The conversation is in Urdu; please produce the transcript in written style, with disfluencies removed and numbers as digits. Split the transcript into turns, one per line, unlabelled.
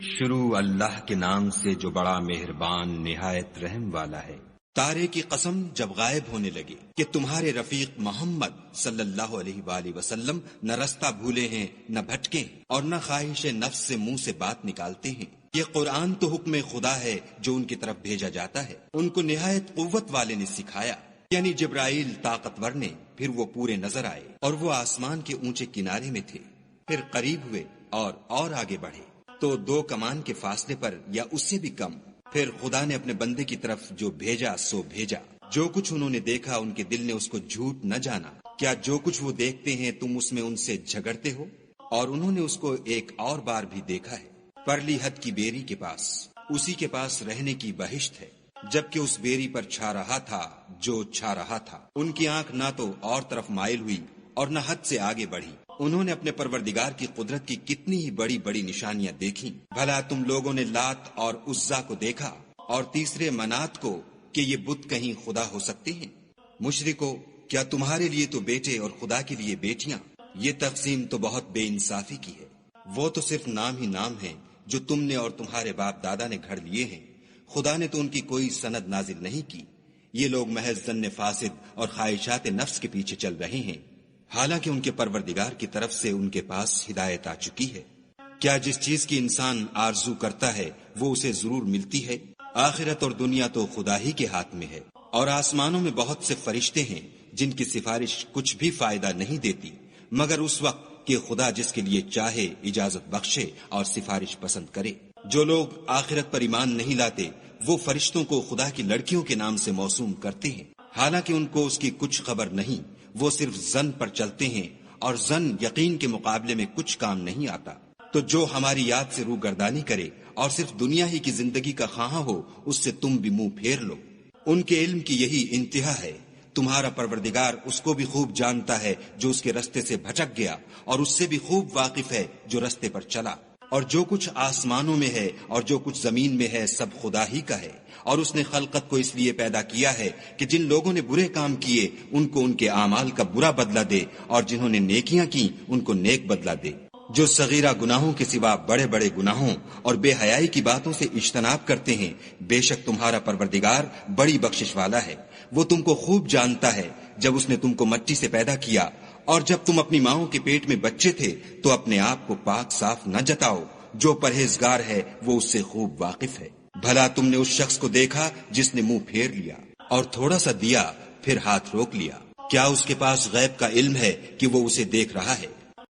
شروع اللہ کے نام سے جو بڑا مہربان نہایت رحم والا ہے۔
تارے کی قسم جب غائب ہونے لگے کہ تمہارے رفیق محمد صلی اللہ علیہ وآلہ وسلم نہ رستہ بھولے ہیں نہ بھٹکے اور نہ خواہش نفس سے منہ سے بات نکالتے ہیں۔ یہ قرآن تو حکم خدا ہے جو ان کی طرف بھیجا جاتا ہے۔ ان کو نہایت قوت والے نے سکھایا، یعنی جبرائیل طاقتور نے۔ پھر وہ پورے نظر آئے اور وہ آسمان کے اونچے کنارے میں تھے۔ پھر قریب ہوئے اور آگے بڑھے تو 2 کمان کے فاصلے پر یا اس سے بھی کم۔ پھر خدا نے اپنے بندے کی طرف جو بھیجا سو بھیجا۔ جو کچھ انہوں نے دیکھا ان کے دل نے اس کو جھوٹ نہ جانا۔ کیا جو کچھ وہ دیکھتے ہیں تم اس میں ان سے جھگڑتے ہو؟ اور انہوں نے اس کو ایک اور بار بھی دیکھا ہے، پرلی حد کی بیری کے پاس، اسی کے پاس رہنے کی بہشت ہے، جبکہ اس بیری پر چھا رہا تھا جو چھا رہا تھا۔ ان کی آنکھ نہ تو اور طرف مائل ہوئی اور نہ حد سے آگے بڑھی۔ انہوں نے اپنے پروردگار کی قدرت کی کتنی ہی بڑی بڑی نشانیاں دیکھیں۔ بھلا تم لوگوں نے لات اور عزا کو دیکھا اور تیسرے منات کو کہ یہ بت کہیں خدا ہو سکتے ہیں؟ مشرکو، کیا تمہارے لیے تو بیٹے اور خدا کے لیے بیٹیاں؟ یہ تقسیم تو بہت بے انصافی کی ہے۔ وہ تو صرف نام ہی نام ہیں جو تم نے اور تمہارے باپ دادا نے گھڑ لیے ہیں۔ خدا نے تو ان کی کوئی سند نازل نہیں کی۔ یہ لوگ محض ظن فاسد اور خواہشات نفس کے پیچھے چل رہے ہیں، حالانکہ ان کے پروردگار کی طرف سے ان کے پاس ہدایت آ چکی ہے۔ کیا جس چیز کی انسان آرزو کرتا ہے وہ اسے ضرور ملتی ہے؟ آخرت اور دنیا تو خدا ہی کے ہاتھ میں ہے۔ اور آسمانوں میں بہت سے فرشتے ہیں جن کی سفارش کچھ بھی فائدہ نہیں دیتی مگر اس وقت کہ خدا جس کے لیے چاہے اجازت بخشے اور سفارش پسند کرے۔ جو لوگ آخرت پر ایمان نہیں لاتے وہ فرشتوں کو خدا کی لڑکیوں کے نام سے موسوم کرتے ہیں، حالانکہ ان کو اس کی کچھ خبر نہیں۔ وہ صرف ظن پر چلتے ہیں اور ظن یقین کے مقابلے میں کچھ کام نہیں آتا۔ تو جو ہماری یاد سے روگردانی کرے اور صرف دنیا ہی کی زندگی کا خواہاں ہو اس سے تم بھی منہ پھیر لو۔ ان کے علم کی یہی انتہا ہے۔ تمہارا پروردگار اس کو بھی خوب جانتا ہے جو اس کے رستے سے بھٹک گیا، اور اس سے بھی خوب واقف ہے جو رستے پر چلا۔ اور جو کچھ آسمانوں میں ہے اور جو کچھ زمین میں ہے سب خدا ہی کا ہے۔ اور اس نے خلقت کو اس لیے پیدا کیا ہے کہ جن لوگوں نے برے کام کیے ان کو ان کے اعمال کا برا بدلہ دے، اور جنہوں نے نیکیاں کی ان کو نیک بدلہ دے۔ جو صغیرہ گناہوں کے سوا بڑے بڑے گناہوں اور بے حیائی کی باتوں سے اجتناب کرتے ہیں، بے شک تمہارا پروردگار بڑی بخشش والا ہے۔ وہ تم کو خوب جانتا ہے۔ جب اس نے تم کو مٹی سے پیدا کیا اور جب تم اپنی ماؤں کے پیٹ میں بچے تھے تو اپنے آپ کو پاک صاف نہ جتاؤ۔ جو پرہیزگار ہے وہ اس سے خوب واقف ہے۔ بھلا تم نے اس شخص کو دیکھا جس نے منہ پھیر لیا اور تھوڑا سا دیا پھر ہاتھ روک لیا؟ کیا اس کے پاس غیب کا علم ہے کہ وہ اسے دیکھ رہا ہے؟